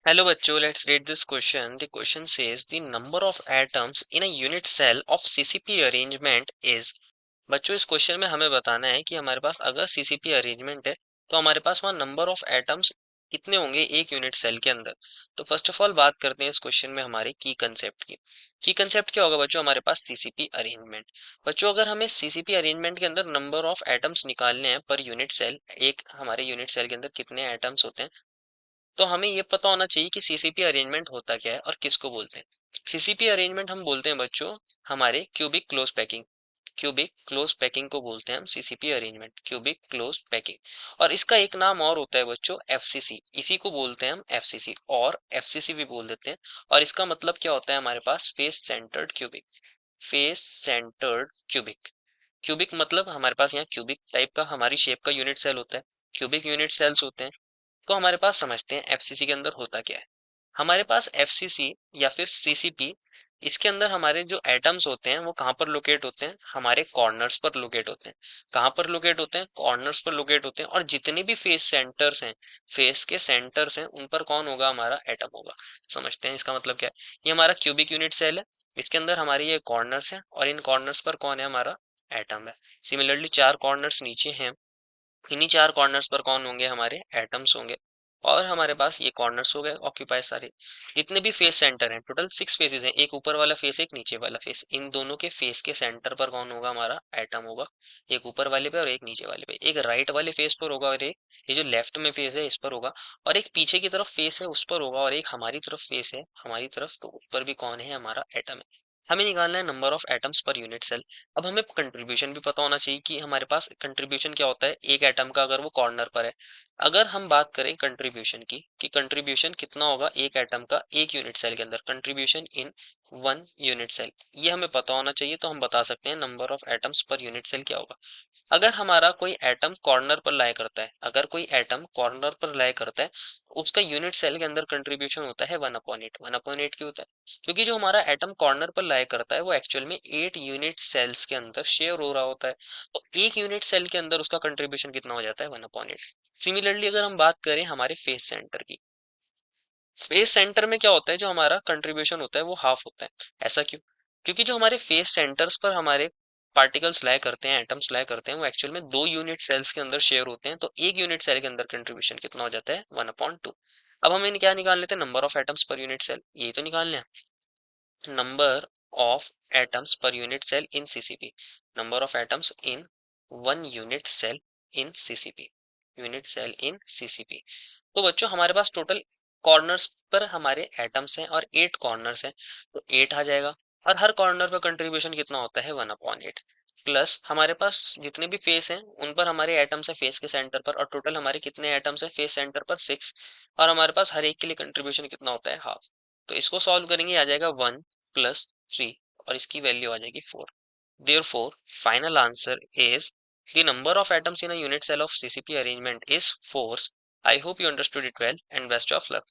Hello बच्चों, let's read this question. The question says the number of atoms in a unit cell of CCP arrangement is. बच्चों इस question में हमें बताना है कि हमारे पास अगर CCP अरेंजमेंट है तो हमारे पास वहाँ नंबर ऑफ एटम्स कितने होंगे एक यूनिट सेल के अंदर। तो फर्स्ट ऑफ ऑल बात करते हैं इस क्वेश्चन में हमारे की कंसेप्ट की। की कंसेप्ट क्या होगा बच्चों? हमारे पास CCP अरेंजमेंट। बच्चों अगर हमें CCP अरेंजमेंट के अंदर नंबर ऑफ एटम्स निकालने हैं पर यूनिट सेल, एक हमारे यूनिट सेल के अंदर कितने एटम्स होते हैं, तो हमें ये पता होना चाहिए कि सीसीपी अरेंजमेंट होता क्या है और किसको बोलते हैं। सीसीपी अरेंजमेंट हम बोलते हैं बच्चों हमारे cubic close packing. Cubic close packing को बोलते हैं हम CCP arrangement, cubic close packing. और इसका एक नाम और होता है बच्चों एफसीसी, इसी को बोलते हैं हम एफसीसी और एफसीसी भी बोल देते हैं। और इसका मतलब क्या होता है हमारे पास? Face centred cubic. Face centred cubic. Cubic मतलब हमारे पास यहाँ क्यूबिक टाइप का हमारी शेप का यूनिट सेल होता है, क्यूबिक यूनिट सेल्स होते हैं। तो हमारे पास समझते हैं एफसीसी के अंदर होता क्या है। हमारे पास एफसीसी या फिर सीसीपी, इसके अंदर हमारे जो एटम्स होते हैं वो कहाँ पर लोकेट होते हैं? हमारे कॉर्नर्स पर लोकेट होते हैं। कहाँ पर लोकेट होते हैं? कॉर्नर्स पर लोकेट होते हैं। और जितने भी फेस सेंटर्स हैं, फेस के सेंटर्स हैं, उन पर कौन होगा? हमारा एटम होगा। समझते हैं इसका मतलब क्या है। ये हमारा क्यूबिक यूनिट सेल है, इसके अंदर हमारे ये कॉर्नर्स हैं और इन कॉर्नर्स पर कौन है? हमारा एटम है। सिमिलरली चार कॉर्नर्स नीचे हैं, इन्हीं चार कॉर्नर्स पर कौन होंगे? हमारे एटम्स होंगे। और हमारे पास ये कॉर्नर्स हो गए ऑक्यूपाई सारे। जितने भी फेस सेंटर हैं, टोटल 6 फेसेस हैं, एक ऊपर वाला फेस एक नीचे वाला फेस, इन दोनों के फेस के सेंटर पर कौन होगा? हमारा एटम होगा। एक ऊपर वाले पे और एक नीचे वाले पे, एक राइट वाले फेस पर होगा और एक ये जो लेफ्ट में फेस है इस पर होगा, और एक पीछे की तरफ फेस है उस पर होगा, और एक हमारी तरफ फेस है हमारी तरफ, तो ऊपर भी कौन है? हमारा एटम है। हमें निकालना है number of atoms per unit cell. अब हमें कंट्रीब्यूशन भी पता होना चाहिए कि हमारे पास कंट्रीब्यूशन क्या होता है एक एटम का अगर वो कॉर्नर पर है। अगर हम बात करें कंट्रीब्यूशन की कि कंट्रीब्यूशन कितना होगा एक एटम का एक यूनिट सेल के अंदर, contribution in one unit cell, ये हमें पता होना चाहिए। तो हम बता सकते हैं number of atoms per unit cell क्या होगा। अगर हमारा कोई एटम कॉर्नर पर लाया करता है, अगर कोई एटम कॉर्नर पर लाया करता है, उसका यूनिट सेल के अंदर कंट्रीब्यूशन होता है 1/8। 1/8 क्यों होता है? क्योंकि जो हमारा एटम कॉर्नर पर लाया करता है वो एक्चुअल में 8 यूनिट सेल्स के अंदर शेयर हो रहा होता है। तो एक यूनिट सेल के अंदर उसका कंट्रीब्यूशन कितना हो जाता है? 1/8। सिमिलरली अगर हम बात करें हमारे फेस सेंटर की, फेस सेंटर में क्या होता है? जो हमारा कंट्रीब्यूशन होता है वो हाफ होता है। ऐसा क्यों? क्योंकि जो हमारे फेस सेंटर्स पर हमारे पार्टिकल्स लाया करते हैं, एटम्स लाया करते हैं, वो एक्चुअल में 2 यूनिट सेल्स के अंदर शेयर होते हैं। तो एक यूनिट सेल के अंदर कंट्रीब्यूशन कितना हो जाता है? 1/2। अब हमें क्या निकाल लेते हैं? Number of atoms per unit cell, यही तो निकालना है। Number of atoms per unit cell in CCP. Number of atoms in one unit cell in CCP. Unit cell in CCP. तो बच्चों हमारे पास टोटल कॉर्नर्स पर हमारे एटम्स हैं और 8 कॉर्नर्स हैं, तो 8 आ जाएगा। और हर कॉर्नर पर कंट्रीब्यूशन कितना होता है? 1/8। प्लस हमारे पास जितने भी फेस हैं उन पर हमारे एटम्स हैं फेस के सेंटर पर, और टोटल हमारे कितने एटम्स हैं फेस सेंटर पर? 6। और हमारे पास हर एक के लिए कंट्रीब्यूशन कितना होता है? हाफ। तो इसको सॉल्व करेंगे, आ जाएगा 1 प्लस 3 और इसकी वैल्यू आ जाएगी 4। Therefore, final answer is the number of atoms in a unit cell of CCP arrangement is 4. I hope you understood it well and best of luck.